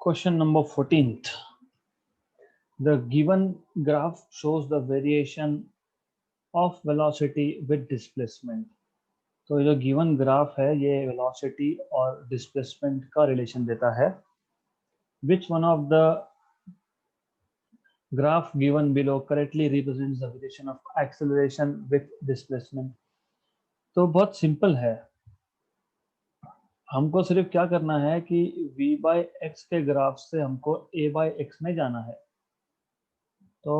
Question number 14th. The given graph shows the variation of velocity with displacement. तो ये जो given graph है ये वेलोसिटी और डिस्प्लेसमेंट का रिलेशन देता है. Which one of the graph given below correctly represents the variation of acceleration with displacement? तो बहुत सिंपल है. हमको सिर्फ क्या करना है कि v बाई एक्स के ग्राफ से हमको a बाई एक्स में जाना है. तो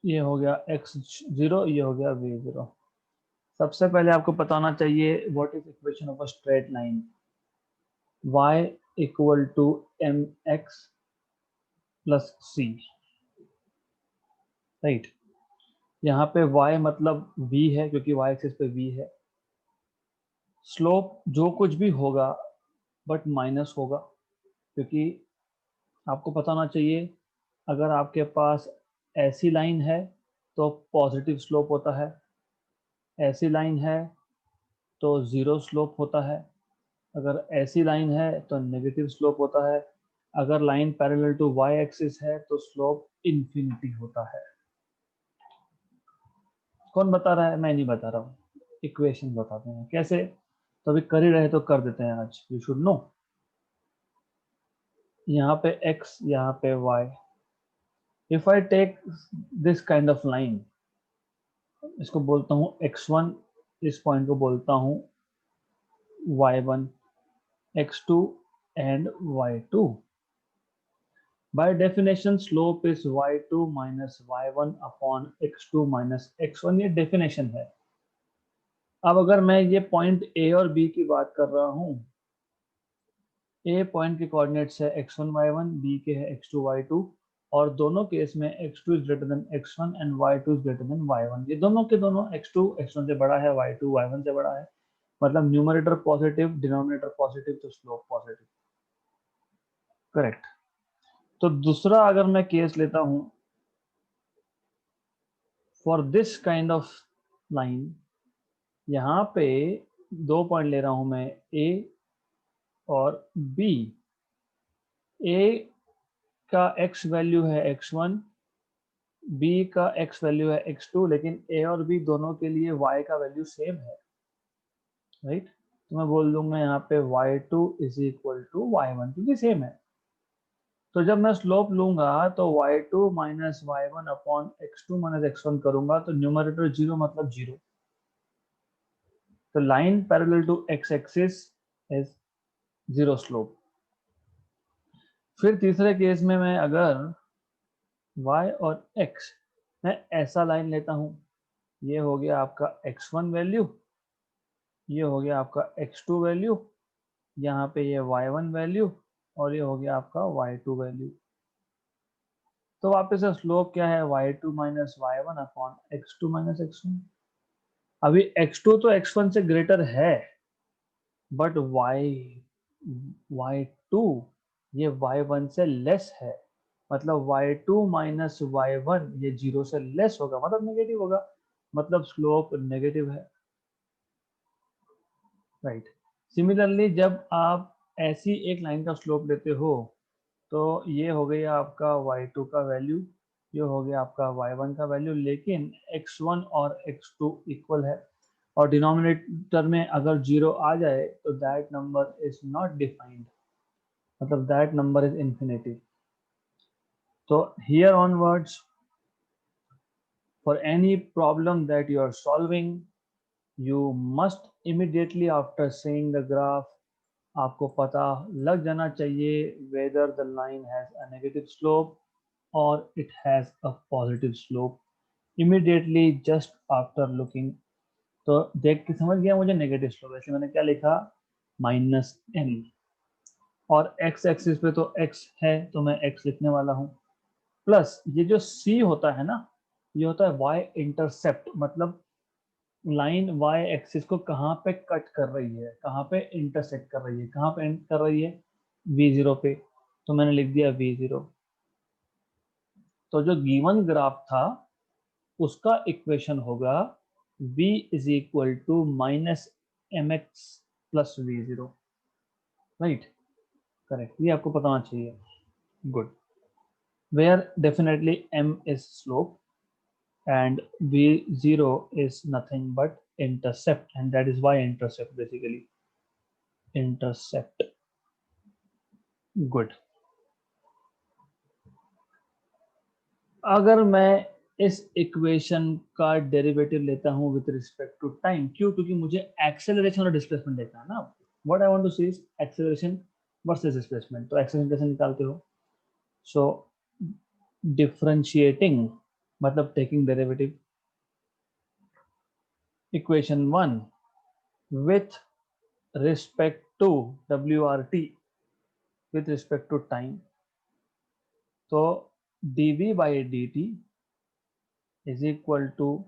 ये हो गया x0, ये हो गया v0. सबसे पहले आपको पता होना चाहिए what is equation of a straight line. y equal to mx plus c. Right. यहाँ पे y मतलब v है क्योंकि y एक्सिस पे v है. स्लोप जो कुछ भी होगा बट माइनस होगा क्योंकि आपको पता होना चाहिए अगर आपके पास ऐसी लाइन है तो पॉजिटिव स्लोप होता है, ऐसी लाइन है तो ज़ीरो स्लोप होता है, अगर ऐसी लाइन है तो नेगेटिव स्लोप होता है, अगर line parallel to y axis है तो स्लोप इन्फिनिटी होता है. कौन बता रहा है? मैं नहीं बता रहा हूँ, इक्वेशन बताते हैं. कैसे? तो अभी कर ही रहे तो कर देते हैं आज. You should know. यहाँ पे x, यहाँ पे y. If I take this kind of line, इसको बोलता हूँ x1, इस पॉइंट को बोलता हूँ y1, x2 and y2. By definition, slope is y2 minus y1 upon x2 minus x1. ये definition है. अब अगर मैं ये पॉइंट A और B की बात कर रहा हूँ, A पॉइंट के कोऑर्डिनेट्स है x1 y1, B के है x2 y2, और दोनों केस में x2 is greater than x1 and y2 is greater than y1. ये दोनों के दोनों x2 x1 से बड़ा है, y2 y1 से बड़ा है. मतलब न्यूमरेटर पॉजिटिव, डिनोमिनेटर पॉजिटिव, तो स्लोप पॉजिटिव. करेक्ट. तो दूसरा अगर मैं केस लेता हूं, for this kind of line, यहाँ पे दो पॉइंट ले रहा हूं मैं, ए और बी. ए का x वैल्यू है x1, b का x वैल्यू है x2, लेकिन a और b दोनों के लिए y का वैल्यू सेम है. राइट. तो मैं बोल दूंगा यहाँ पे y2 is equal to y1 क्योंकि सेम है. तो जब मैं स्लोप लूंगा तो y2 minus y1 upon x2 minus x1 करूंगा तो न्यूमरेटर जीरो मतलब जीरो. तो line parallel to x axis is zero slope. फिर तीसरे केस में मैं अगर y और x, मैं ऐसा लाइन लेता हूं, ये हो गया आपका x1 वैल्यू, ये हो गया आपका x2 वैल्यू, यहाँ पे ये y1 वैल्यू, और ये हो गया आपका y2 वैल्यू. तो वापस से स्लोप क्या है? y2 minus y1 upon x2 minus x1. अभी x2 तो x1 से ग्रेटर है, बट y2 ये y1 से लेस है. मतलब y2 माइनस y1 ये जीरो से लेस होगा, मतलब नेगेटिव होगा, मतलब स्लोप नेगेटिव है. राइट. सिमिलरली जब आप ऐसी एक लाइन का स्लोप लेते हो तो ये हो गया आपका y2 का वैल्यू, ये हो गया आपका y1 का वैल्यू, लेकिन x1 और x2 इक्वल है, और डिनोमिनेटर में अगर जीरो आ जाए तो that number is not defined, मतलब दैट नंबर इज इंफिनिटी. तो here onwards, for any problem that you are solving, you must immediately after seeing the graph, आपको पता लग जाना चाहिए whether the line has a negative slope or it has a positive slope immediately just after looking. तो देख के समझ गया मुझे नेगेटिव स्लोप, ऐसे मैंने क्या लिखा? Minus n. और x एक्सिस पे तो x है तो मैं x लिखने वाला हूँ, प्लस ये जो c होता है ना, ये होता है y इंटरसेप्ट. मतलब लाइन y एक्सिस को कहाँ पे कट कर रही है, कहाँ पे इंटरसेक्ट कर रही है, कहाँ पे एंड कर रही है? v0 पे. तो मैंने लिख दिया v0. तो जो गिवन ग्राफ था उसका इक्वेशन होगा v is equal to minus mx plus v0. Right. Correct, ये आपको पता होना चाहिए। Good. Where definitely m is slope and v0 is nothing but intercept, and that is why intercept, basically intercept. Good. अगर मैं इस equation का derivative लेता हूं विद रिस्पेक्ट टू टाइम, क्यों? क्योंकि मुझे एक्सेलरेशन और डिस्प्लेसमेंट देखना है ना। What I want to see is acceleration versus displacement. तो एक्सेलरेशन कैसे निकालते हो? सो डिफरेंशिएटिंग मतलब taking derivative equation 1 with respect to WRT with respect to time. So dv by dt is equal to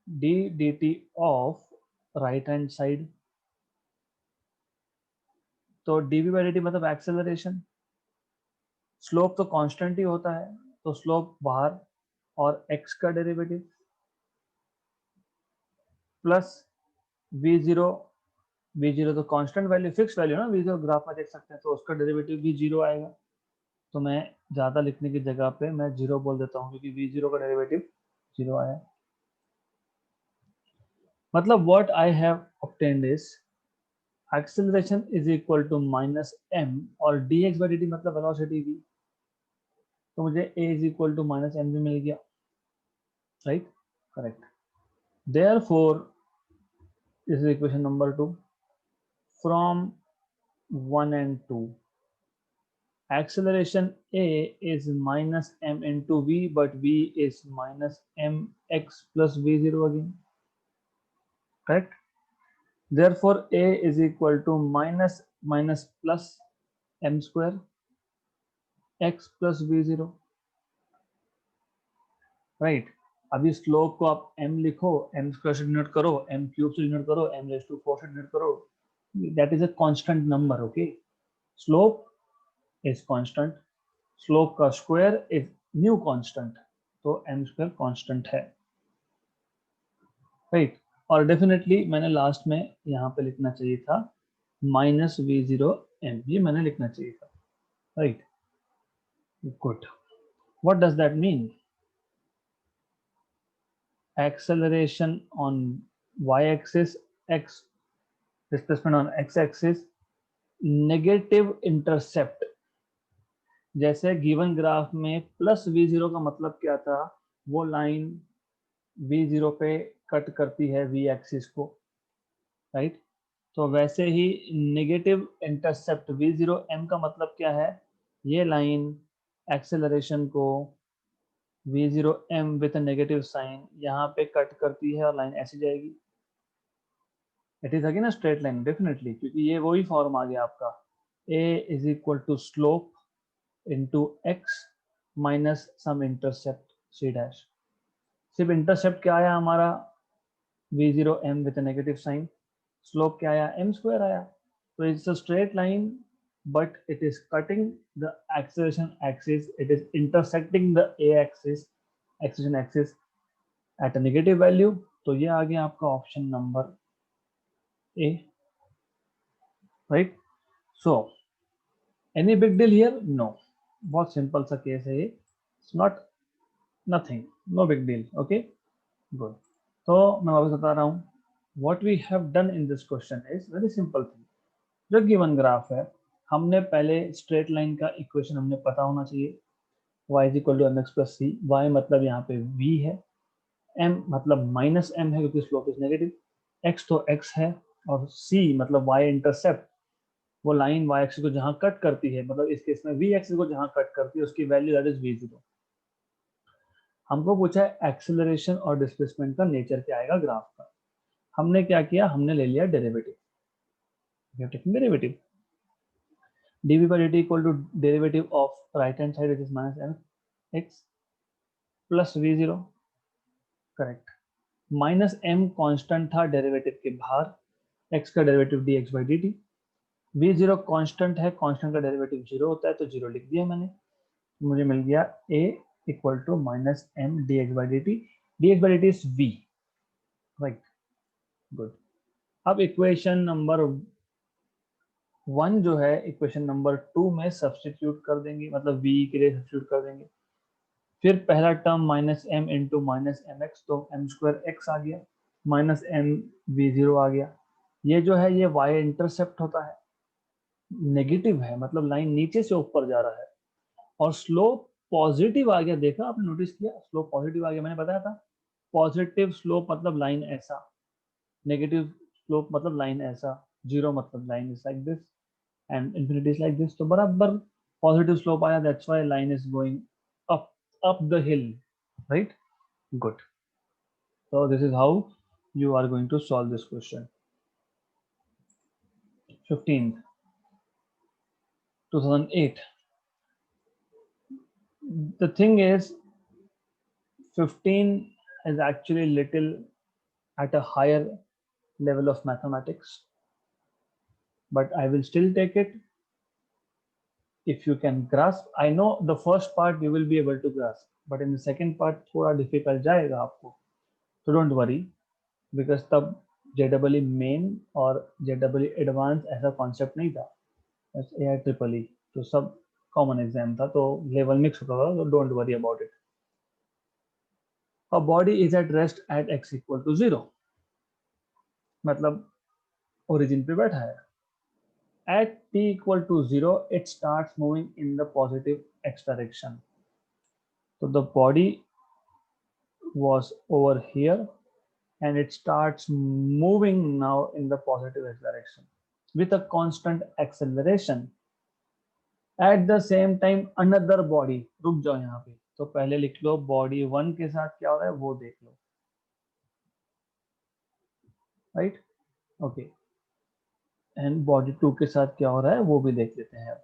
d dt of right hand side. तो dv by dt मतलब acceleration. Slope तो constant ही होता है, तो slope बाहर और x का derivative plus v0। v0 तो कांस्टेंट वैल्यू, फिक्स वैल्यू ना, v0 ग्राफ में देख सकते हैं, तो उसका डेरिवेटिव भी 0 आएगा। तो मैं ज्यादा लिखने की जगह पे मैं 0 बोल देता हूँ, क्योंकि v0 का डेरिवेटिव 0 आया। मतलब what I have obtained is acceleration is equal to minus m और dx by dt मतलब velocity v। तो मुझे a is equal to minus m भी मिल गया, right? Correct. Therefore this is equation number 2 from 1 and 2 acceleration a is minus m into v, but v is minus mx plus v0 again, correct? Therefore a is equal to minus plus m square x plus v0, right? अभी slope को आप m लिखो, m square से denote करो, m cube से denote करो, m raise to 4 से denote करो, that is a constant number. Okay, slope is constant, slope का स्क्वायर इज न्यू कांस्टेंट, तो m स्क्वायर कांस्टेंट है, राइट? और डेफिनेटली मैंने लास्ट में यहाँ पे लिखना चाहिए था माइनस v0 m, ये मैंने लिखना चाहिए था, right? Good. What does that mean? acceleration on y-axis, x displacement on x-axis, negative intercept. जैसे गिवन ग्राफ में प्लस v0 का मतलब क्या था? वो लाइन v0 पे कट करती है v एक्सिस को, राइट? तो वैसे ही नेगेटिव इंटरसेप्ट v0 m का मतलब क्या है? ये लाइन एक्सेलरेशन को v0 m with negative sign यहाँ पे कट करती है और लाइन ऐसी जाएगी। It is again a straight line definitely, क्योंकि ये वही फॉर्म आ गया आपका a is equal to slope into x minus some intercept c dash. सिर्फ इंटरसेप्ट क्या आया हमारा? v0 m with negative sign. Slope क्या आया? m स्क्वायर आया। तो it's a straight line, but it is cutting the acceleration axis, it is intersecting the a axis, acceleration axis at a negative value। तो ये आ गया आपका option number A, right? So any big deal here? No, बहुत simple सा case है ये, it's not nothing, no big deal. Okay, good. तो मैं वापस बता रहा हूँ, what we have done in this question is very simple thing. जो गिवन ग्राफ है, हमने पहले स्ट्रेट लाइन का इक्वेशन हमने पता होना चाहिए, y is equal to m x plus c. Y मतलब यहाँ पे v है, m मतलब माइनस m है क्योंकि स्लोप इज नेगेटिव, x तो x है, और c मतलब y इंटरसेप्ट, वो लाइन y एक्सिस को जहां कट करती है, मतलब इस केस में v एक्सिस को जहां कट करती है, उसकी वैल्यू दैट इज v0। हमको पूछा है एक्सेलरेशन और डिस्प्लेसमेंट का नेचर क्या आएगा ग्राफ का। हमने क्या किया? हमने ले लिया derivative, we have taken derivative. dv by dt equal to derivative of right hand side, which is minus mx plus v0, correct. Minus m constant था डेरिवेटिव के बाहर, x का derivative dx by dt, v0 constant है, constant का derivative 0 होता है, तो 0 लिख दिया मैंने। मुझे मिल गया a equal to minus m dx by dt, dx by dt is v, right? Good. अब इक्वेशन नंबर 1 जो है इक्वेशन नंबर 2 में सब्स्टिट्यूट कर देंगे, मतलब v के लिए सब्स्टिट्यूट कर देंगे। फिर पहला term minus m into minus m x, तो एम स्क्वायर एक्स आ गया, माइनस एम वी जीरो आ गया। ये जो है ये वाई इंटरसेप्ट होता है, नेगेटिव है, मतलब लाइन नीचे से ऊपर जा रहा है। और स्लोप पॉजिटिव आ गया, देखा आपने, नोटिस किया, स्लोप पॉजिटिव आ गया, मैंने बताया था। पॉजिटिव स्लोप मतलब लाइन ऐसा, नेगेटिव स्लोप मतलब लाइन ऐसा, जीरो मतलब line is like this and infinity is like this. तो बराबर पॉजिटिव स्लोप आया, that's why line is going up up the hill, right? Good. So this is how you are going to solve this question. 15th, 2008. The thing is, 15 is actually little at a higher level of mathematics, but I will still take it if you can grasp. I know the first part you will be able to grasp, but in the second part थोड़ा difficult जाएगा आपको. So don't worry, because तब JEE main और JEE advanced ऐसा concept नहीं था, बस AIEEE तो सब कॉमन एग्जाम था, तो लेवल मिक्स होता था, तो don't worry about it. A body is at rest at x equal to 0, मतलब ओरिजिन पे बैठा है। At t equal to 0 it starts moving in the positive x direction. तो the body was over here and it starts moving now in the positive x direction with a constant acceleration. Eight the same time another body, रुक जाओ यहाँ पे, तो पहले लिख लो body 1 के साथ क्या हो रहा है वो देख लो, राइट? ओके, एंड बॉडी 2 के साथ क्या हो रहा है वो भी देख लेते हैं।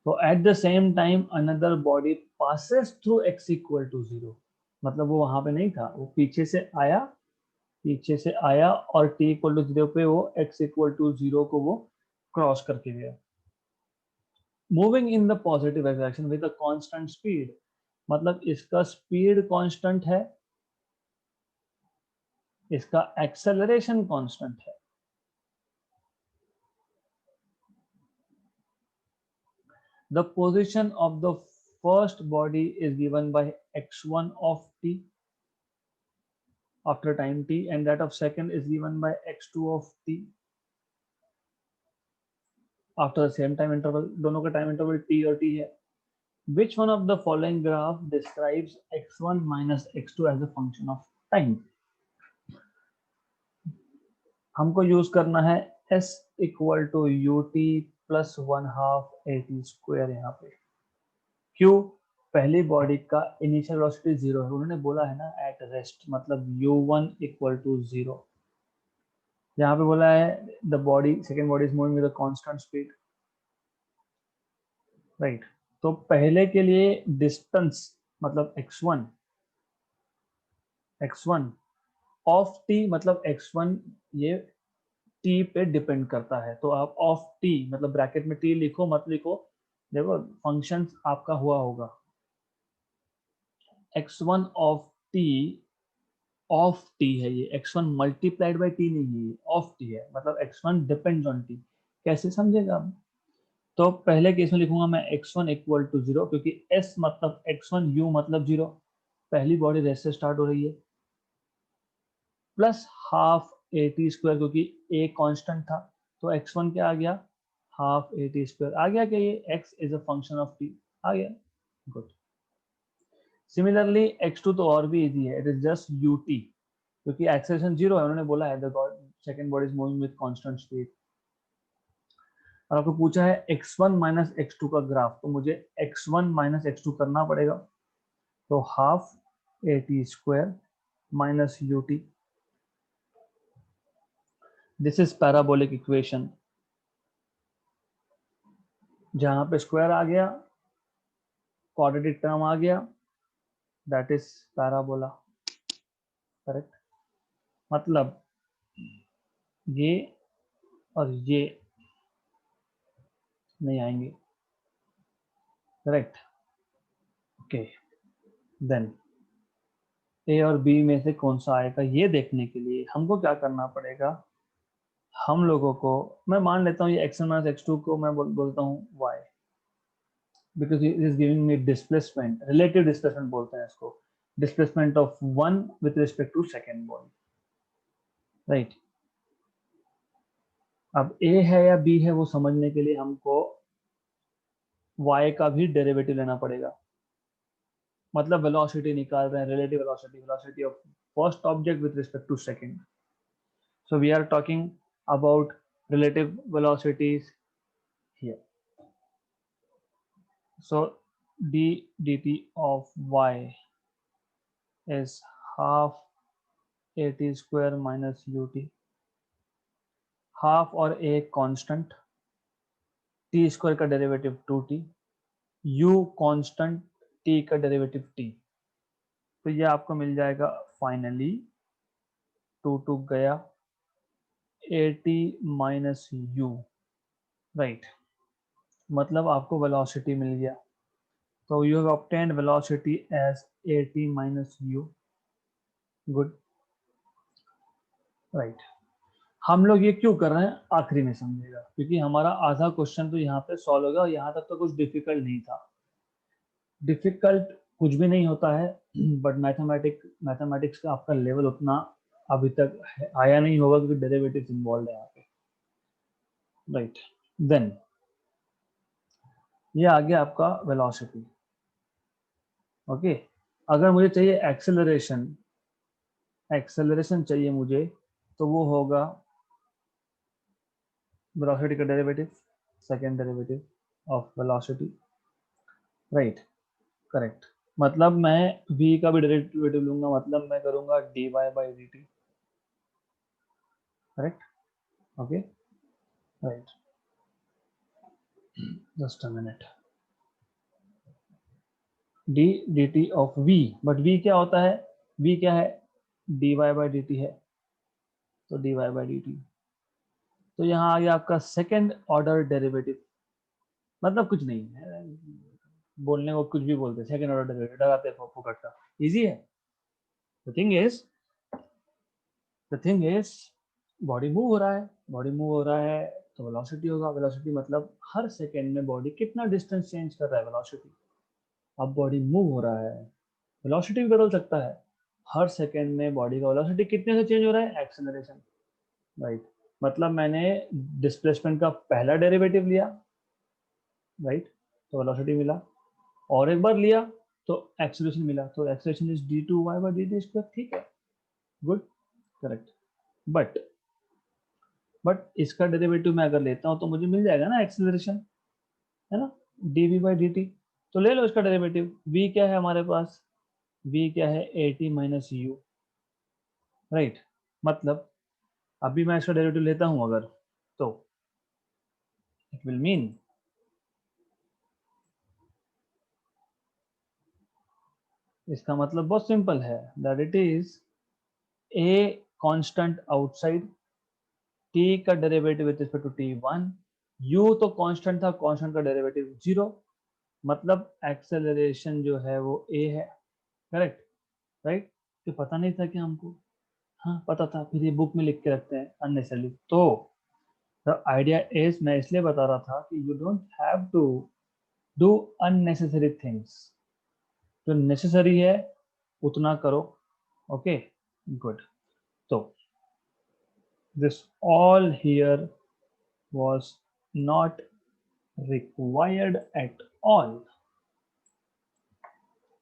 तो at the same time another body passes through x equal to 0, मतलब वो वहां पे नहीं था, वो पीछे से आया, पीछे से आया और t इक्वल टू 0 पे वो x इक्वल टू 0 को वो क्रॉस करके गया। Moving in the positive direction with a constant speed, मतलब इसका स्पीड कांस्टेंट है, इसका एक्सेलरेशन कांस्टेंट है। The position of the first body is given by x1 of t after time t and that of second is given by x2 of t after the same time interval। दोनों का time interval t और t है। Which one of the following graph describes x1 minus x2 as a function of time? हमको use करना है s equal to u t plus 1/2 at square. यहाँ पे क्यों? पहली बॉडी का इनिशियल वेलोसिटी 0 है, उन्होंने बोला है ना एट रेस्ट, मतलब u1 इक्वल टू 0। यहाँ पे बोला है the body, second body is moving with a constant speed, right? तो पहले के लिए डिस्टेंस मतलब x1 ऑफ t, मतलब x1 ये t पे डिपेंड करता है, तो आप ऑफ t मतलब ब्रैकेट में t लिखो मत लिखो, देखो फंक्शन आपका हुआ होगा x1 of t, of t है ये, x1 मल्टीप्लाइड बाई t नहीं है, ऑफ t है, मतलब x1 डिपेंड्स ऑन t। कैसे समझेगा आप? तो पहले केस में लिखूंगा मैं x1 इक्वल टू 0, क्योंकि s मतलब x1, u मतलब 0, पहली बॉडी रेस्ट से स्टार्ट हो रही है, plus half a t square, क्योंकि a कांस्टेंट था, तो x1 क्या आ गया, हाफ ए टी स्क्वायर आ गया। क्या ये x is a function of t आ गया? गुड। सिमिलरली x2 तो और भी इजी है, इट इज जस्ट ut, क्योंकि एक्सेलरेशन 0 है, उन्होंने बोला है the second body is moving with constant speed. और आपको पूछा है x1 माइनस x2 का ग्राफ, तो मुझे x1 माइनस x2 करना पड़ेगा, तो half a t square minus U T, this is parabolic equation. जहां पे स्क्वायर आ गया, क्वाड्रेटिक टर्म आ गया, दैट इज पैराबोला, करेक्ट? मतलब ये और ये नहीं आएंगे, करेक्ट? ओके, देन ए और बी में से कौन सा आएगा, ये देखने के लिए हमको क्या करना पड़ेगा, हम लोगों को, मैं मान लेता हूँ ये x1 माइनस x2 को मैं बोलता हूँ y, because it is giving me displacement, relative displacement बोलते हैं इसको, displacement of one with respect to second body, right? अब a है या b है वो समझने के लिए हमको y का भी डेरिवेटिव लेना पड़ेगा, मतलब वेलोसिटी निकाल रहे हैं, relative velocity, velocity of first object with respect to second. So we are talking about relative velocities here. So d dt of y is half at square minus ut. Half और a constant, t square का derivative 2t, u constant, t का derivative t. तो ये आपको मिल जाएगा finally 2 गया at minus u, right? मतलब आपको वेलोसिटी मिल गया. तो you have obtained velocity as at minus u. Good, right? हम लोग ये क्यों कर रहे हैं आखिरी में समझेगा, क्योंकि हमारा आधा क्वेश्चन तो यहाँ पे सॉल्व होगा और यहाँ तक तो कुछ डिफिकल्ट नहीं था. डिफिकल्ट कुछ भी नहीं होता है, बट मैथमेटिक्स का आपका लेवल उतना अभी तक आया नहीं होगा क्योंकि डेरिवेटिव्स इन्वॉल्व है यहाँ पे, राइट? देन ये आ गया आपका वेलोसिटी. ओके, अगर मुझे चाहिए एक्सेलरेशन चाहिए मुझे, तो वो होगा वेलोसिटी का derivative, second derivative of velocity, right? Correct. मतलब मैं v का भी डेरिवेटिव लूंगा, मतलब मैं करूंगा dy by dt, correct? Okay, right. Just a minute. d dt of v, but v क्या होता है, v क्या है, dy by dt है, तो dy by dt. तो यहाँ आ गया आपका सेकेंड ऑर्डर डेरिवेटिव, मतलब कुछ नहीं है, बोलने को कुछ भी बोलते हैं, सेकेंड ऑर्डर डेरिवेटिव लगाते हैं फुकट का, इजी है. The thing is body move हो रहा है, बॉडी मूव हो रहा है तो वेलोसिटी होगा. वेलोसिटी मतलब हर सेकेंड में बॉडी कितना डिस्टेंस चेंज कर रहा है, वेलोसिटी. अब बॉडी मूव हो रहा है, वेलोसिटी भी बदल सकता है. हर सेकेंड में बॉडी का वेलोसिटी कितने से चेंज हो रहा है, एक्सेलरेशन, राइट? मतलब मैंने डिस्प्लेसमेंट का पहला डेरिवेटिव लिया, राइट? तो वेलोसिटी मिला, और एक बार लिया तो एक्सेलरेशन मिला, तो acceleration is d2y by dt square. ठीक है, गुड, करेक्ट. बट इसका डेरिवेटिव मैं अगर लेता हूं तो मुझे मिल जाएगा ना एक्सेलरेशन, है ना, dv by dt. तो ले लो इसका डेरिवेटिव. v क्या है हमारे पास, v क्या है, at माइनस u, राइट? मतलब अभी मैं इसका डेरिवेटिव लेता हूं अगर, तो इट विल मीन इसका मतलब बहुत सिंपल है, that it is a constant outside, t का derivative with respect to t1, u तो कांस्टेंट था, कांस्टेंट का डेरिवेटिव 0, मतलब एक्सेलरेशन जो है वो a है, करेक्ट? राइट? तो पता नहीं था कि हमको, हाँ पता था, फिर ये बुक में लिख के रखते हैं अननेसेसरली. तो द आइडिया इज, मैं इसलिए बता रहा था कि you don't have to do unnecessary things, जो नेसेसरी है उतना करो. Okay, good. तो this all here was not required at all,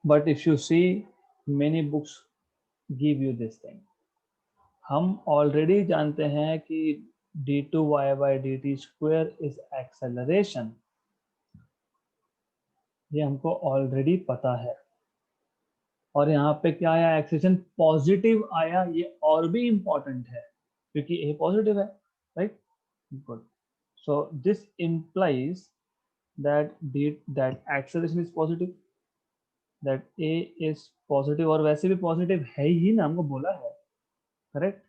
but if you see many books give you this thing. हम ऑलरेडी जानते हैं कि d2y by dt square is acceleration, ये हमको ऑलरेडी पता है. और यहाँ पे क्या आया, एक्सेलरेशन पॉजिटिव आया, ये और भी इंपॉर्टेंट है क्योंकि a पॉजिटिव है, right? Good. So this implies that acceleration is positive, that a is positive, और वैसे भी पॉजिटिव है ही ना, हमको बोला है, करेक्ट?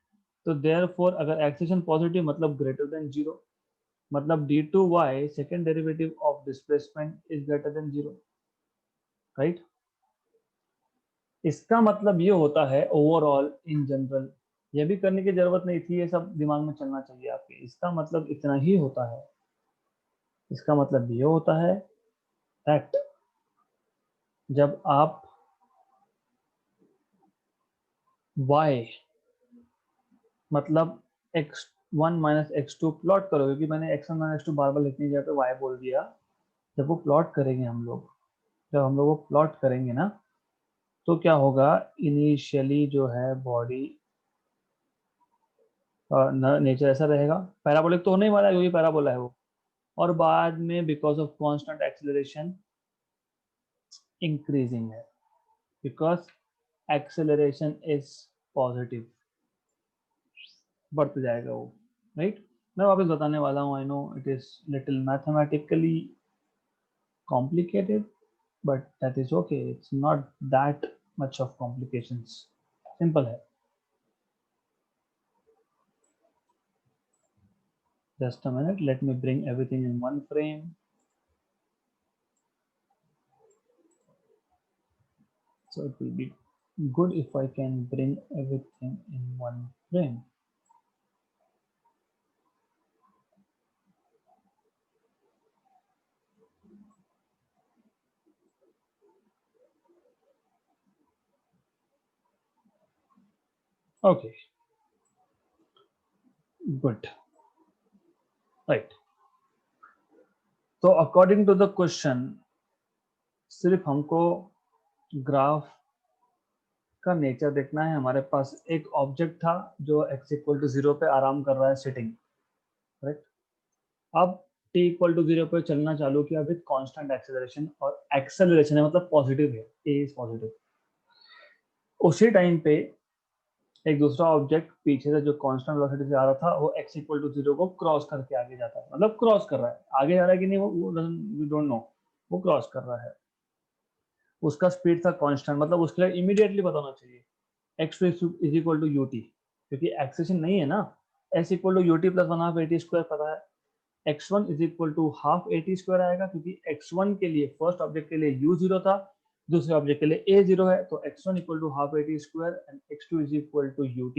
तो देयरफॉर अगर एक्सेलरेशन पॉजिटिव मतलब ग्रेटर देन 0, मतलब d2y second derivative of displacement is greater than 0, right? इसका मतलब ये होता है ओवरऑल इन जनरल, ये भी करने की जरूरत नहीं थी, ये सब दिमाग में चलना चाहिए आपके। इसका मतलब इतना ही होता है, इसका मतलब ये होता है दैट जब आप y मतलब x1 माइनस x2 प्लॉट करोगे, क्योंकि मैंने x1 माइनस x2 बार बार लिखने की जगह पे y बोल दिया। जब वो प्लॉट करेंगे हम लोग, जब हम लोग वो प्लॉट करेंगे ना, तो क्या होगा, इनिशियली जो है बॉडी नेचर ऐसा रहेगा, पैराबोलिक तो होने ही वाला है क्योंकि पैराबोला है वो, और बाद में because of constant acceleration increasing है, बिकॉज एक्सेलरेशन इज पॉजिटिव, बढ़ते जाएगा वो, राइट। मैं वापस बताने वाला हूँ, I know it is little mathematically complicated, but that is okay, it's not that much of complications, simple है। Just a minute, let me bring everything in one frame। So it will be good if I can bring everything in one frame। Okay, good, right। तो according to the question, सिर्फ हमको graph का nature देखना है। हमारे पास एक object था जो x इक्वल टू 0 पे आराम कर रहा है, सिटिंग, राइट। अब t इक्वल टू 0 पे चलना चालू किया विद कांस्टेंट एक्सेलरेशन, और एक्सेलरेशन है मतलब पॉजिटिव है, a इज पॉजिटिव। उसी टाइम पे एक दूसरा ऑब्जेक्ट पीछे से जो कांस्टेंट वेलोसिटी से आ रहा था, वो x इक्वल टू 0 को क्रॉस करके आगे जाता है, मतलब क्रॉस कर रहा है, आगे जा रहा है कि नहीं वो वी डोंट नो, वो क्रॉस कर रहा है। उसका स्पीड था कांस्टेंट, मतलब उसके लिए इमीडिएटली पता होना चाहिए x is equal to ut, क्योंकि एक्सेशन नहीं है ना। s equal to ut plus 1/2 at square पता है, x1 is equal to half at square आएगा, क्योंकि x1 के लिए फर्स्ट ऑब्जेक्ट के लिए u0 था, दूसरे ऑब्जेक्ट के लिए a0 है, तो x1 equal to half at square and x2 is equal to ut।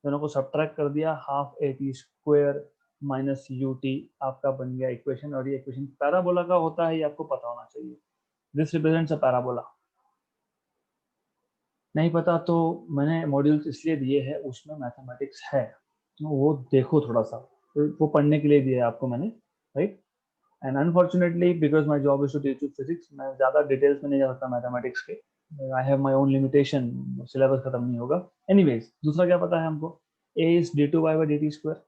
दोनों को सब्ट्रैक्ट कर दिया, half at square minus ut आपका बन गया इक्वेशन, और ये इक्वेशन पैराबोला का होता है, ये आपको पता होना चाहिए। This represents a parabola. नहीं पता तो मैंने मॉड्यूल्स इसलिए दिए हैं, उसमें मैथमेटिक्स है, तो वो देखो थोड़ा सा, तो वो पढ़ने के लिए दिया है आपको मैंने, right. And unfortunately because my job is to teach you physics, मैं ज़्यादा डिटेल्स में नहीं जा सकता मैथमेटिक्स के, I have my own limitation, syllabus खत्म नहीं होगा। एनीवेज, दूसरा क्या पता है हमको, ए इज d2y/dt स्क्वायर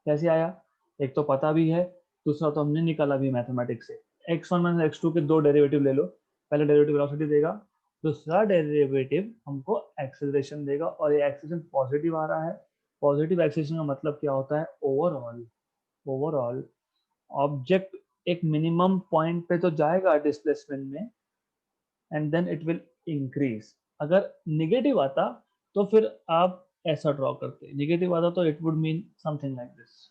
कैसे आया, एक तो पता भी है, दूसरा तो हमने निकाला भी मैथमेटिक्स से। x1 माइनस x2 के दो डेरिवेटिव ले लो, पहले डेरिवेटिव वेलोसिटी देगा, दूसरा डेरिवेटिव हमको एक्सेलरेशन देगा, और ये एक्सेलरेशन पॉजिटिव आ रहा है। पॉजिटिव एक्सेलरेशन का मतलब क्या होता है, ओवरऑल, ओवरऑल ऑब्जेक्ट एक मिनिमम पॉइंट पे तो जाएगा डिस्प्लेसमेंट में, and then it will increase. अगर निगेटिव आता तो फिर आप ऐसा ड्रॉ करते, निगेटिव आता तो it would mean something like this,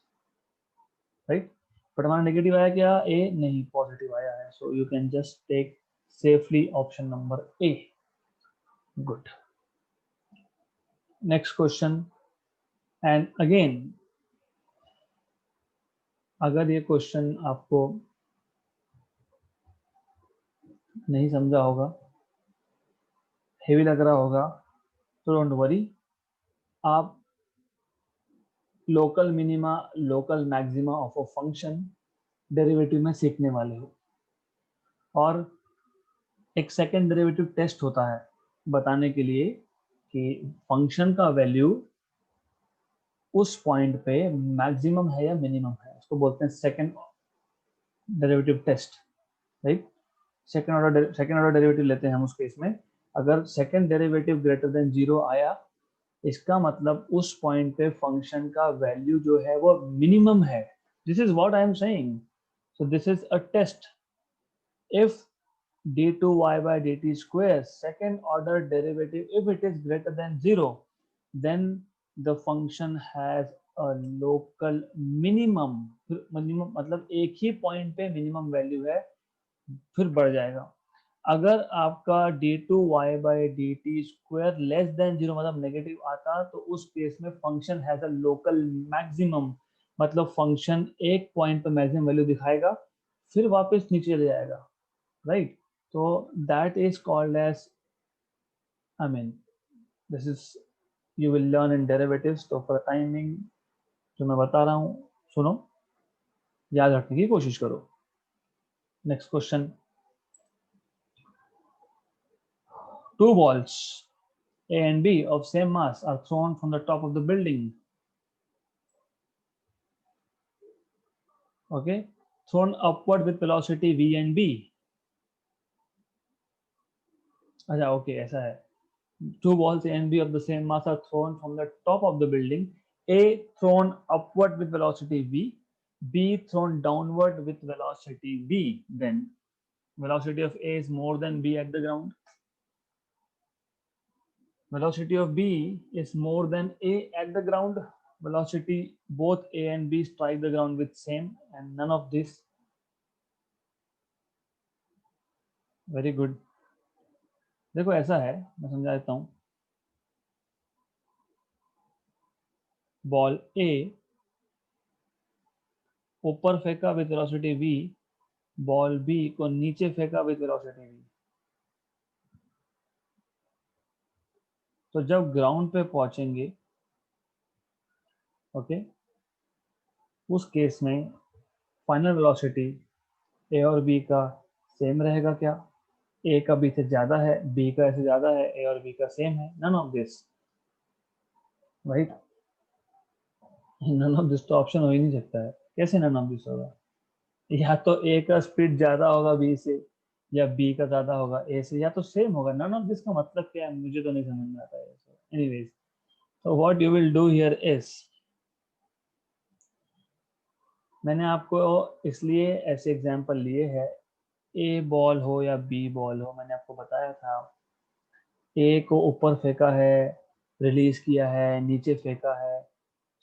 right. But हमारा नेगेटिव आया क्या, ए नहीं, पॉजिटिव आया है, so you can just take safely option number A. Good, next question. And again, अगर ये क्वेश्चन आपको नहीं समझा होगा, हेवी लग रहा होगा, तो डोंट वरी, आप local minima, local maxima of a function derivative में सीखने वाले हो, और एक सेकंड डेरिवेटिव टेस्ट होता है बताने के लिए कि फंक्शन का वैल्यू उस पॉइंट पे मैक्सिमम है या मिनिमम है, उसको बोलते हैं second derivative test, right. Second order derivative लेते हैं हम उस केस में। अगर सेकंड डेरिवेटिव ग्रेटर देन 0 आया, इसका मतलब उस पॉइंट पे फंक्शन का वैल्यू जो है वो मिनिमम है। This is what I am saying, so this is a test. If d2y/dt square second order derivative, if it is greater than 0, then the function has a local minimum। Minimum मतलब एक ही point पे minimum value है, फिर बढ़ जाएगा। अगर आपका d2y/dt² less than 0 मतलब नेगेटिव आता तो उस केस में function has a local maximum, मतलब फंक्शन एक पॉइंट पे मैक्सिमम वैल्यू दिखाएगा फिर वापस नीचे चले जाएगा, राइट? तो that is called edge, I mean this is, you will learn in derivatives. तो फॉर टाइमिंग जो मैं बता रहा हूँ सुनो, याद रखने की कोशिश करो। Next question, two balls A and B of same mass are thrown from the top of the building. Okay, thrown upward with velocity v and b. अच्छा ओके ऐसा है, two balls A and B of the same mass are thrown from the top of the building. A thrown upward with velocity v, B thrown downward with velocity v. Then velocity of A is more than B at the ground. Velocity of B is more than A at the ground. Velocity both A and B strike the ground with same, and none of this. Very good. देखो ऐसा है, मैं समझा देता हूँ। Ball A ऊपर फेंका with velocity v, ball B को नीचे फेंका विद वेलोसिटी v। तो जब ग्राउंड पे पहुंचेंगे, ओके, उस केस में फाइनल वेलोसिटी ए और बी का सेम रहेगा क्या? ए का बी से ज्यादा है, बी का ए से ज्यादा है, ए और बी का सेम है, none of this, right? None of this तो ऑप्शन हो ही नहीं सकता है। कैसे नन ऑफ दिस होगा? या तो ए का स्पीड ज्यादा होगा बी से, या बी का ज्यादा होगा ए से, या तो सेम होगा। नन ऑफ दिस का मतलब क्या है मुझे तो नहीं समझ में आता है। Anyways, so what you will do here is, मैंने आपको इसलिए ऐसे एग्जांपल लिए हैं, ए बॉल हो या बी बॉल हो, मैंने आपको बताया था ए को ऊपर फेंका है, रिलीज किया है, नीचे फेंका है,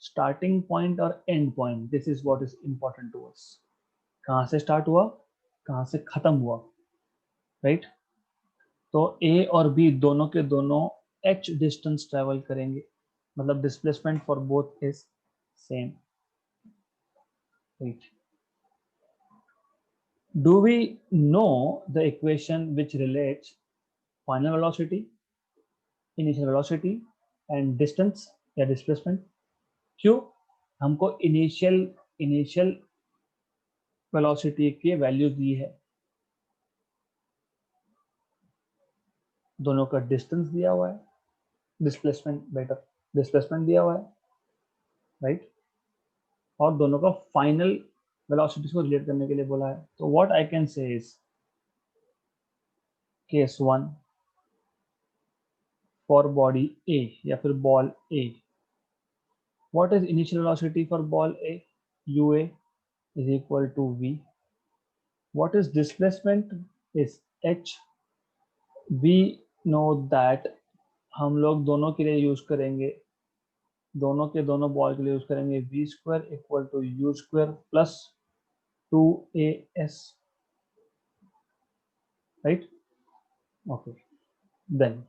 स्टार्टिंग पॉइंट और end point, this is what is important to us. कहाँ से स्टार्ट हुआ, कहाँ से खत्म हुआ, राइट? तो ए और बी दोनों के दोनों h डिस्टेंस ट्रेवल करेंगे, मतलब displacement for both is same, right? Do we know the equation which relates final velocity, initial velocity and distance या displacement? क्यों? हमको इनिशियल वेलोसिटी की वैल्यू दी है, दोनों का डिस्टेंस दिया हुआ है, डिस्प्लेसमेंट बेटर, डिस्प्लेसमेंट दिया हुआ है, राइट? और दोनों का फाइनल वेलोसिटी को रिलेट करने के लिए बोला है। तो what I can say is, case 1 for body A या फिर ball A, what is initial velocity for ball A? ua is equal to v. What is displacement is h. We know that हम लोग दोनों के लिए use करेंगे, दोनों के दोनों बॉल के लिए यूज करेंगे v² equal to u² plus 2as, right? Okay, then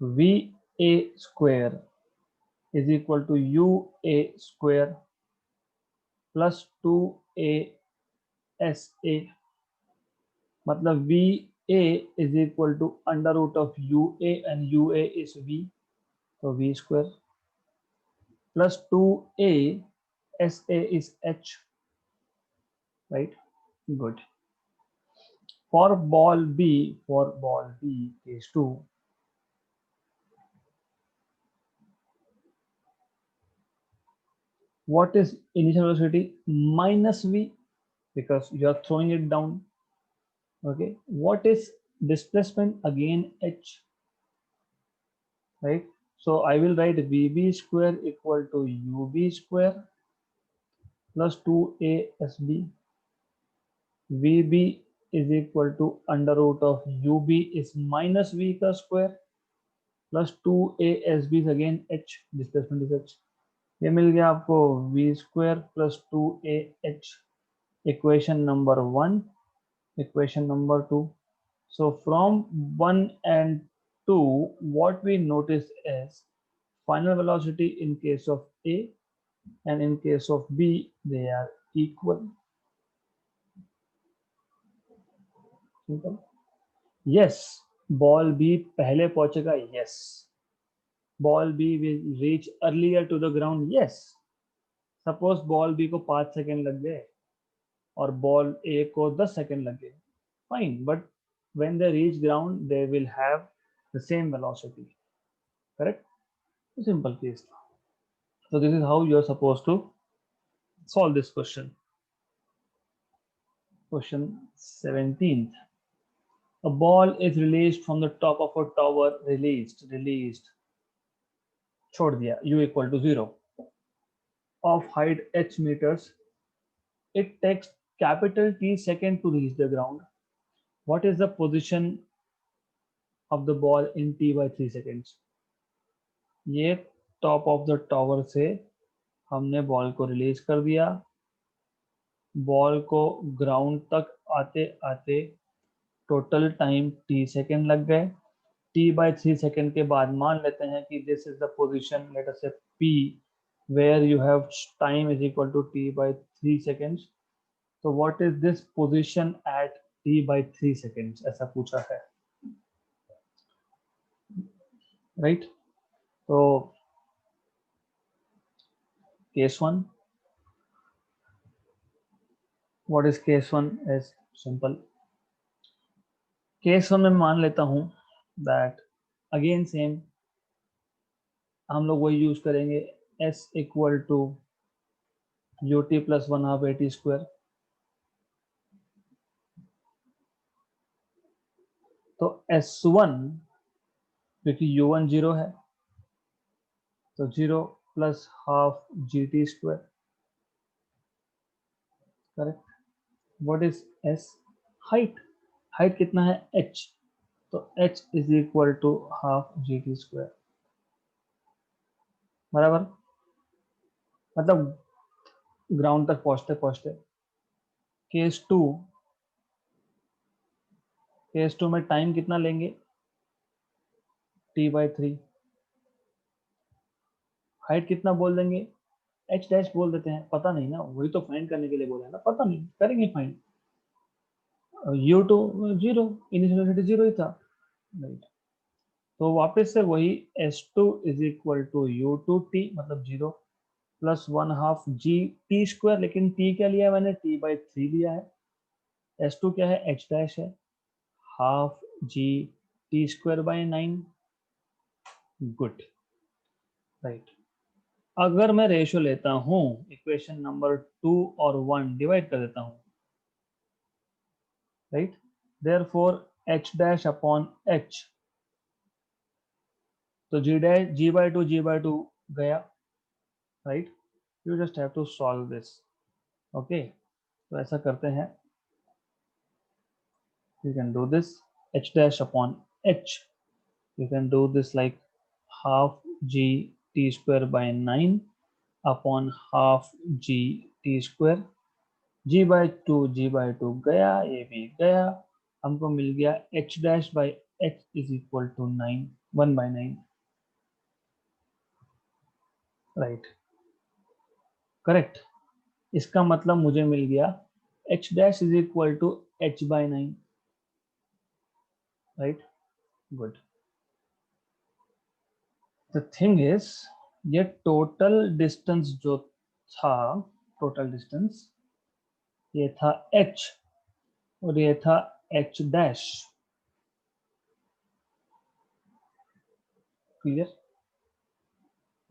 va² is equal to ua² plus 2asa, मतलब va is equal to under root of ua and ua is v, so v² plus 2a sa is h, right? Good. For ball b case 2, what is initial velocity? Minus v, because you are throwing it down. Okay, what is displacement? Again h, right? So I will write vb² equal to ub² plus 2asb. vb is equal to under root of ub is minus v का square plus 2asb is again h, displacement is h. ये मिल गया आपको v² plus 2ah, equation number 1, equation number 2, So from 1 and 2, what we notice is final velocity in case of A and in case of B, they are equal. Simple. Yes, ball B पहले पहुंचेगा. Yes. Ball B will reach earlier to the ground. Yes. Suppose ball B को 5 second लग गए और ball A को 10 second लग गए. Fine, but when they reach ground, they will have the same velocity. Correct? Simple case. So this is how you are supposed to solve this question. Question 17th. A ball is released from the top of a tower. Released. छोड़ दिया. U equal to 0. Of height h meters. It takes capital T second to reach the ground. What is the position of the ball in T by 3 seconds? ये top of the tower से हमने ball को release कर दिया. Ball को ground तक आते आते टोटल टाइम t सेकेंड लग गए. t by 3 सेकेंड के बाद मान लेते हैं कि this is the position, let us से p, where you have time is equal to t by 3 seconds. तो what is this position at t by 3 seconds? ऐसा पूछा है, राइट? तो case 1, what is case 1 is simple. Case 1 में मान लेता हूं दैट अगेन सेम हम लोग वही यूज करेंगे, s equal to ut plus 1/2 at square. तो s1 क्योंकि u1 0 है तो 0 plus half gt square. Correct. What is s? Height कितना है? h. तो h is equal to half gt square. बराबर. मतलब ग्राउंड तक पहुंचते पहुंचते. केस 2 में टाइम कितना लेंगे? t by 3. हाइट कितना बोल देंगे? h डैश बोल देते हैं, पता नहीं ना, वही तो फाइंड करने के लिए बोला है ना, पता नहीं, करेंगे फाइंड. u2 0, इनिशियल वेलोसिटी 0 ही था, राइट. तो वापस से वही s2 is equal to u2t मतलब 0 प्लस 1/2 gt स्क्वायर. लेकिन t क्या लिया है मैंने? t by 3 लिया है. s2 क्या है? h डैश है, half gt square by 9. Good, right. अगर मैं रेशियो लेता हूं, इक्वेशन नंबर 2 और 1 डिवाइड कर देता हूं, right. Therefore h dash upon h, तो g डैश g by 2 गया, right. You just have to solve this. Okay, तो ऐसा करते हैं. You can do this h dash upon h. You can do this like half g t square by 9 upon half g t square. g by 2 गया, ये भी गया. हमको मिल गया h dash by h is equal to 9, 1 by 9, right. Correct. इसका मतलब मुझे मिल गया h dash is equal to h by 9, right. Good. The thing is, ये टोटल डिस्टेंस जो था, टोटल डिस्टेंस ये था h और ये था h डैश. Clear,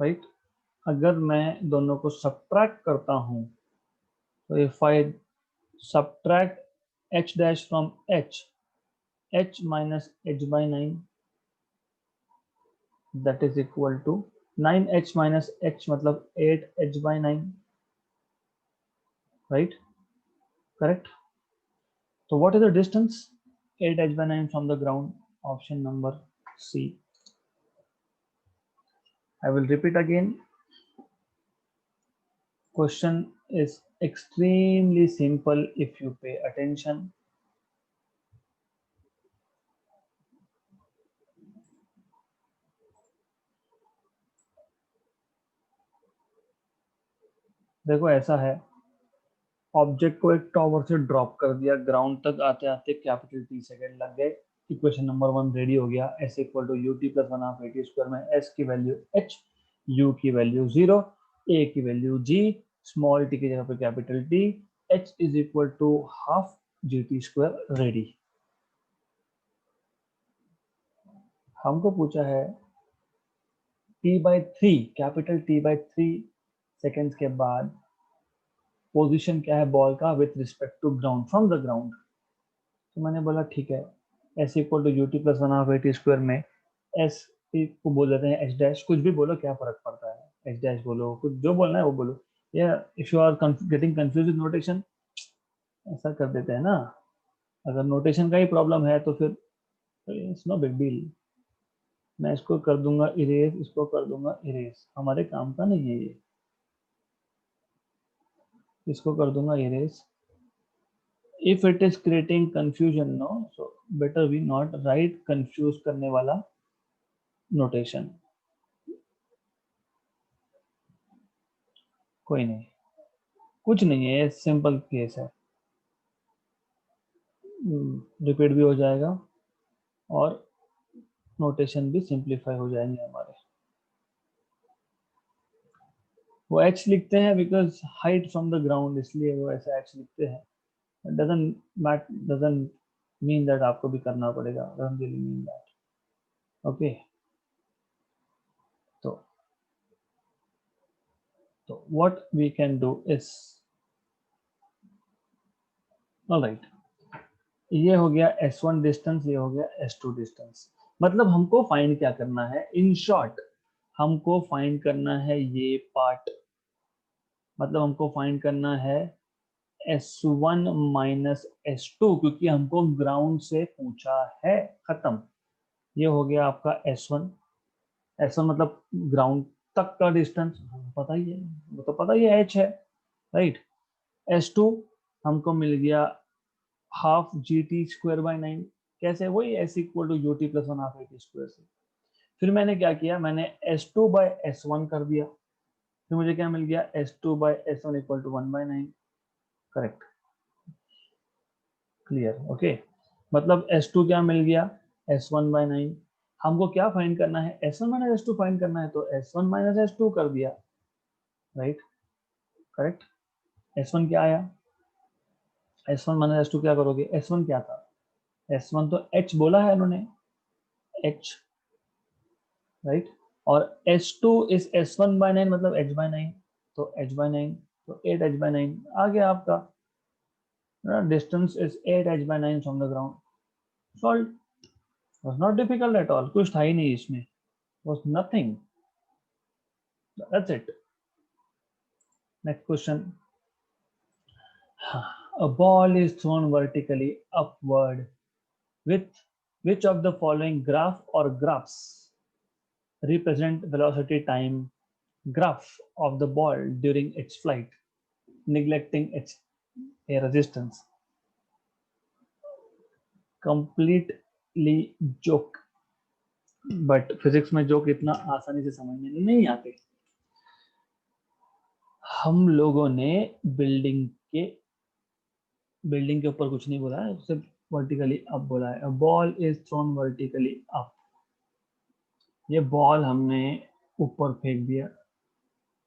right. अगर मैं दोनों को सब्ट्रैक्ट करता हूं, तो if I subtract h dash from h minus h by 9, that is equal to 9h minus h मतलब 8h by 9, right? Correct. So what is the distance? 8h by 9 from the ground. Option number C. I will repeat again. Question is extremely simple if you pay attention. देखो ऐसा है, object को एक tower से drop कर दिया, ground तक आते आते कैपिटल टी सेकेंड लग गए। इक्वेशन नंबर 1 रेडी हो गया, s equal to u t plus one half a t square में एस की वैल्यू एच, यू की वैल्यू 0, ए की वैल्यू जी, स्मॉल टी की जगह पे capital T, h is equal to half g t square ready. हमको पूछा है t/3, कैपिटल t/3 सेकेंड्स के बाद पोजीशन क्या है बॉल का with respect to ground, from the ground. तो मैंने बोला ठीक है, s equal to u t plus one half a t square में एस को बोल देते हैं एच डैश, कुछ भी बोलो क्या फर्क पड़ता है, एच डैश बोलो, कुछ जो बोलना है वो बोलो, या if you are getting confuse with notation ऐसा कर देते हैं ना। अगर नोटेशन का ही प्रॉब्लम है तो फिर इट्स नो बिग डील, मैं इसको कर दूंगा इरेज, इसको कर दूंगा इरेज, हमारे काम का नहीं है ये, इसको कर दूंगा erase. If it is creating confusion no, so better we not write confuse करने वाला नोटेशन। कोई नहीं, कुछ नहीं है, सिंपल केस है, रिपीट भी हो जाएगा और नोटेशन भी सिंप्लीफाई हो जाएंगे हमारे। वो एच लिखते हैं because height from the ground, इसलिए वो ऐसा एच लिखते हैं। डजंट मीन दैट आपको भी करना पड़ेगा, doesn't really mean that. Okay, तो what we can do is, alright, ये हो गया S1 डिस्टेंस, ये हो गया S2 डिस्टेंस। मतलब हमको फाइंड क्या करना है, इन शॉर्ट हमको फाइंड करना है ये पार्ट, मतलब हमको फाइंड करना है S1 माइनस S2, क्योंकि हमको ग्राउंड से पूछा है, खत्म। ये हो गया आपका S1, S1 मतलब ग्राउंड तक का डिस्टेंस, पता ही है, वो तो पता ही है H है, राइट। S2 हमको मिल गया half g t square by 9, कैसे, वही s equal to u t plus one half a t square से। फिर मैंने क्या किया, मैंने S2 बाई S1 कर दिया, फिर मुझे क्या मिल गया, S2 by S1 equal to 1/9, correct, clear, okay. मतलब S2 क्या मिल गया, S1/9। हमको क्या फाइंड करना है, S1 माइनस S2 फाइंड करना है, तो S1 माइनस S2 कर दिया, राइट, करेक्ट। S1 क्या आया, S1 माइनस S2 क्या करोगे, S1 क्या था, S1 तो H बोला है उन्होंने, H, राइट। और S2 इज S1/9 मतलब H/9, तो H/9, तो 8H/9 आ गया आपका, distance is 8H/9 from the ground. Solve, was not difficult at all, कुछ था ही नहीं इसमें, was nothing, that's it। Next question, a ball is thrown vertically upward with which of the following graph or graphs represent velocity time graph of the ball during its flight, neglecting its air resistance। Completely joke, but physics में joke इतना आसानी से समझ में नहीं आते। हम लोगों ने बिल्डिंग के बिल्डिंग के ऊपर कुछ नहीं बोला है, सिर्फ वर्टिकली अप बोला है, ball is thrown vertically up. ये बॉल हमने ऊपर फेंक दिया,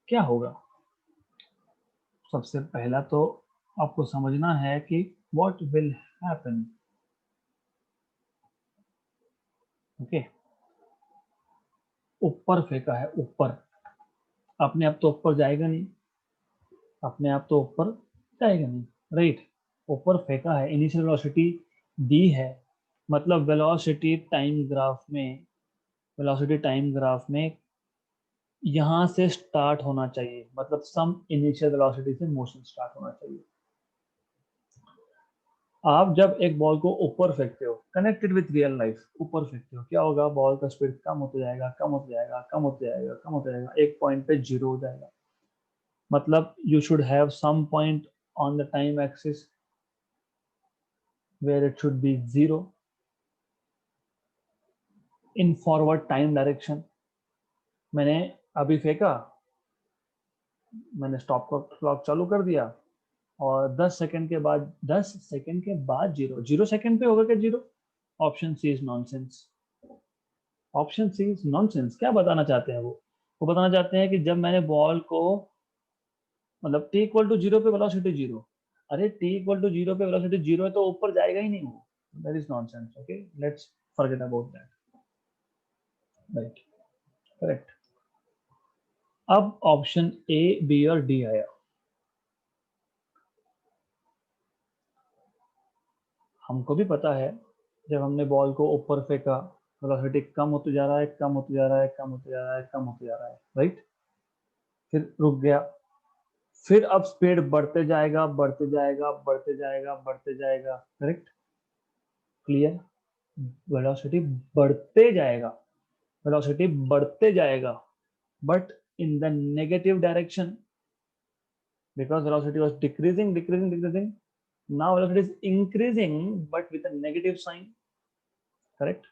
क्या होगा, सबसे पहला तो आपको समझना है कि व्हाट विल हैपन, ओके। ऊपर फेंका है, ऊपर, अपने आप तो ऊपर जाएगा नहीं, अपने आप तो ऊपर जाएगा नहीं, राइट। ऊपर फेंका है, इनिशियल वेलोसिटी दी है, मतलब वेलोसिटी टाइम ग्राफ में यहाँ से स्टार्ट होना चाहिए, मतलब सम इनिशियल वेलोसिटी से मोशन स्टार्ट होना चाहिए। आप जब एक बॉल को ऊपर फेंकते हो, कनेक्टेड विथ रियल लाइफ, ऊपर फेंकते हो, क्या होगा, बॉल का स्पीड कम होता जाएगा, कम होता जाएगा, कम होता जाएगा, कम होता जाएगा, एक पॉइंट पे जीरो हो जाएगा। मतलब you should have some point on the time axis where it should be 0 in forward time direction। मैंने अभी फेंका, मैंने स्टॉप क्लॉक चालू कर दिया और 10 सेकंड के बाद 0 0 सेकंड पे होगा क्या zero? Option C is nonsense. Option C is nonsense. क्या बताना चाहते हैं वो बताना चाहते हैं कि जब मैंने बॉल को, मतलब टी इक्वल टू जीरो पे वेलोसिटी जीरो, अरे टी इक्वल टू जीरो पे वेलोसिटी जीरो है तो ऊपर जाएगा ही नहीं वो। That is nonsense. Okay, let's forget about that. Right, correct. अब ऑप्शन ए, बी और डी आया। हमको भी पता है जब हमने बॉल को ऊपर फेंका वेलोसिटी कम होते जा रहा है, कम होते जा रहा है, कम होते जा रहा है, कम होते जा रहा है, राइट। फिर रुक गया, फिर अब स्पीड बढ़ते जाएगा, बढ़ते जाएगा, बढ़ते जाएगा, बढ़ते जाएगा, करेक्ट, क्लियर। वेलोसिटी बढ़ते जाएगा, वेलोसिटी बढ़ते जाएगा, but in the negative direction, because velocity was decreasing, decreasing, decreasing. Now velocity is increasing, but with a negative sign. Correct?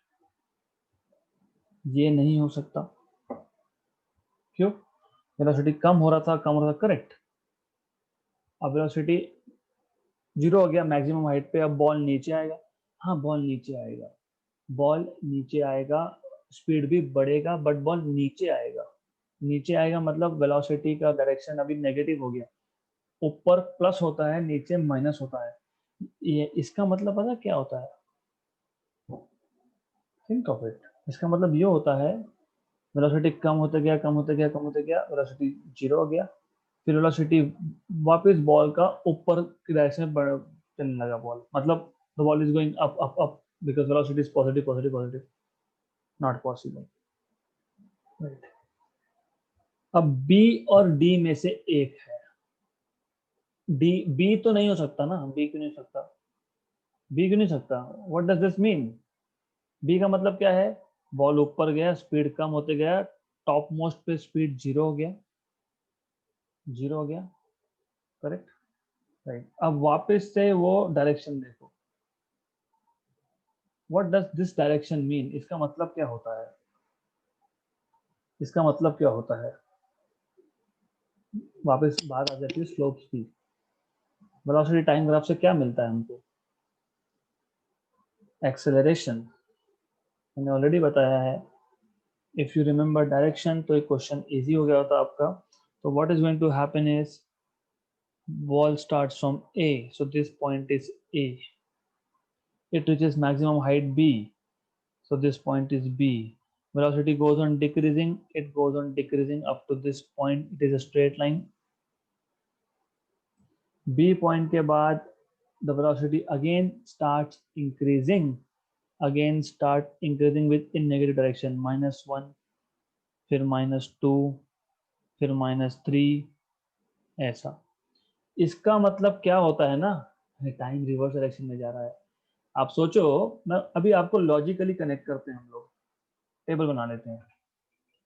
ये नहीं हो सकता। क्यों? वेलोसिटी कम हो रहा था, कम हो रहा था, करेक्ट। अब वेलोसिटी जीरो हो गया मैक्सिमम हाइट पे, अब बॉल नीचे आएगा। हाँ, बॉल नीचे आएगा, बॉल नीचे आएगा, स्पीड भी बढ़ेगा बट बॉल नीचे आएगा। नीचे आएगा मतलब वेलोसिटी का डायरेक्शन अभी नेगेटिव हो गया। ऊपर प्लस होता है, नीचे माइनस होता है। ये इसका मतलब पता क्या होता है? Think of it. इसका मतलब ये होता है वेलोसिटी कम होते गया, कम होते गया, कम होते गया, वेलोसिटी जीरो हो गया, फिर वेलोसिटी वापस बॉल का ऊपर की डायरेक्शन में चलने लगा बॉल, मतलब the ball is going up up up because velocity is positive positive positive. Not possible, right. अब बी और डी में से एक है। डी, बी तो नहीं हो सकता ना, बी क्यों नहीं हो सकता? बी क्यों नहीं सकता? What does this mean? B का मतलब क्या है? बॉल ऊपर गया, स्पीड कम होते गया, टॉप मोस्ट पे स्पीड जीरो हो गया, जीरो हो गया, करेक्ट, राइट। अब वापस से वो डायरेक्शन देखो, what does this direction mean? इसका मतलब क्या होता है? इसका मतलब क्या होता है? वापस बात आ जाती है स्लोप्स की। वेलोसिटी टाइम ग्राफ से क्या मिलता है हमको? एक्सेलरेशन। मैंने ऑलरेडी बताया है, इफ यू रिमेंबर डायरेक्शन तो एक क्वेश्चन इजी हो गया होता आपका। तो what is going to happen is ball starts from A, so this point is A. It reaches maximum height B, so this point is B. Velocity goes on decreasing, it goes on decreasing up to this point, it is a straight line. B point के बाद the velocity again starts increasing, again start increasing with in negative direction, -1, फिर -2, फिर -3, ऐसा। इसका मतलब क्या होता है ना, टाइम रिवर्स डायरेक्शन में जा रहा है। आप सोचो, मैं अभी आपको लॉजिकली कनेक्ट करते हैं, हम लोग टेबल बना लेते हैं,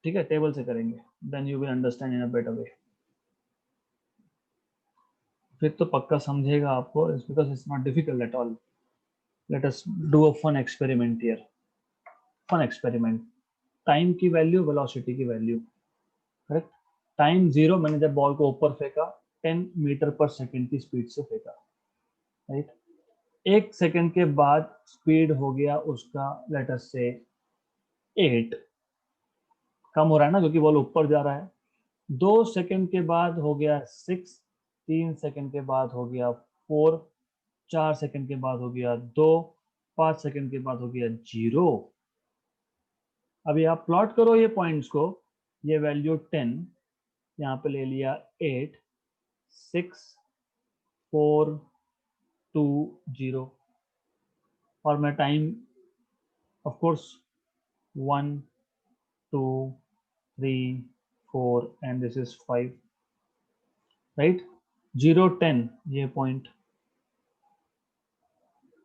ठीक है? टेबल से करेंगे, then you will understand in a better way. फिर तो पक्का समझेगा आपको, it's because it's not difficult at all. Let us do a fun experiment here. Fun experiment, time की वैल्यू, वेलोसिटी की वैल्यू, करेक्ट। टाइम जीरो, मैंने जब बॉल को ऊपर फेंका 10 मीटर पर सेकेंड की स्पीड से फेंका, राइट। एक सेकेंड के बाद स्पीड हो गया उसका लेट अस से 8, कम हो रहा है ना क्योंकि बॉल ऊपर जा रहा है। 2 सेकंड के बाद हो गया 6, 3 सेकंड के बाद हो गया 4, 4 सेकंड के बाद हो गया 2, 5 सेकंड के बाद हो गया 0। अभी आप प्लॉट करो ये पॉइंट्स को, ये वैल्यू 10, यहाँ पे ले लिया 8, 6, 4, 2, 0, और मैं time of course 1, 2, 3, 4 and this is 5, right. 0, 10 ये पॉइंट,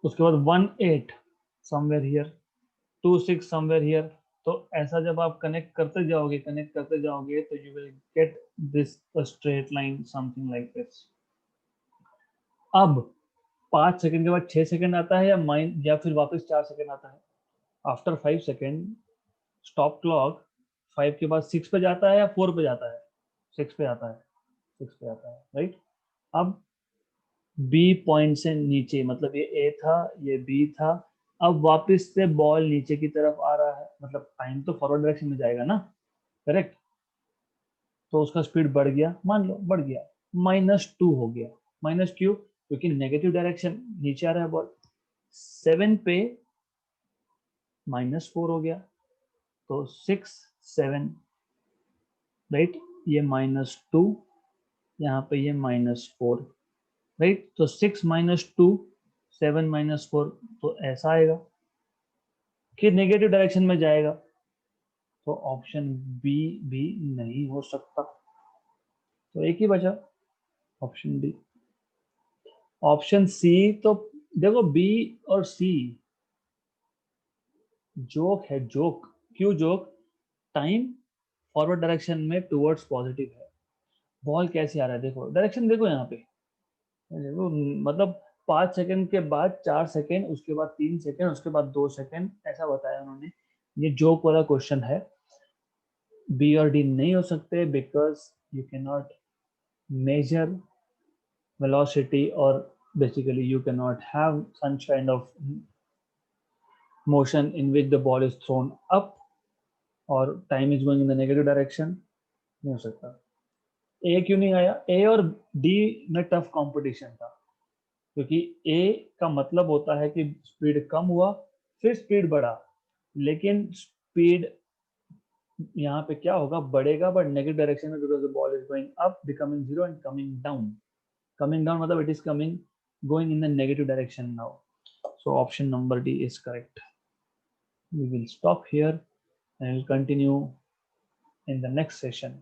उसके बाद 1, 8 समवेयर हियर, 2, 6 समवेयर हियर। तो ऐसा जब आप कनेक्ट करते जाओगे, कनेक्ट करते जाओगे, तो you will get this straight line something like this. अब 5 सेकंड के बाद 6 सेकंड आता है, या फिर वापस 4 सेकंड आता है। आफ्टर 5 सेकंड स्टॉप क्लॉक 5 के बाद 6 पे जाता है या 4 पे जाता है? 6 पे आता है। 6 पे आता है, राइट। अब बी पॉइंट से नीचे, मतलब ये ए था, ये बी था, अब वापस से बॉल नीचे की तरफ आ रहा है, मतलब टाइम तो फॉरवर्ड डायरेक्शन में जाएगा ना, करेक्ट। तो उसका स्पीड बढ़ गया, मान लो बढ़ गया, -2 हो गया। माइनस क्यों? क्योंकि नेगेटिव डायरेक्शन, नीचे आ रहा है बॉल। 7 पे -4 हो गया, तो 6 7, राइट। ये -2, यहाँ पे ये -4, राइट। तो 6 -2, 7 -4, तो ऐसा आएगा कि नेगेटिव डायरेक्शन में जाएगा। तो ऑप्शन बी भी नहीं हो सकता, तो एक ही बचा, ऑप्शन डी। ऑप्शन सी तो देखो, बी और सी जोक है, जोक। क्यों जोक? टाइम फॉरवर्ड डायरेक्शन में टुवर्ड्स पॉजिटिव है। बॉल कैसे आ रहा है, देखो डायरेक्शन, देखो यहाँ पे, देखो, मतलब 5 सेकंड के बाद 4 सेकंड, उसके बाद 3 सेकंड, उसके बाद 2 सेकंड, ऐसा बताया उन्होंने। ये जोक वाला क्वेश्चन है। बी और डी नहीं हो सकते, because you can not measure velocity, or basically you cannot have such kind of motion in which the ball is thrown up or time is going in the negative direction. नहीं हो सकता। ए क्यों नहीं आया? ए और डी में tough competition था, क्योंकि ए का मतलब होता है कि स्पीड कम हुआ, फिर स्पीड बढ़ा, लेकिन स्पीड यहाँ पे क्या होगा, बढ़ेगा, बट नेगेटिव डायरेक्शन में, because the ball is going up, becoming zero and coming down. Coming down matlab it is coming, going in the negative direction now. So option number D is correct. We will stop here and we'll continue in the next session.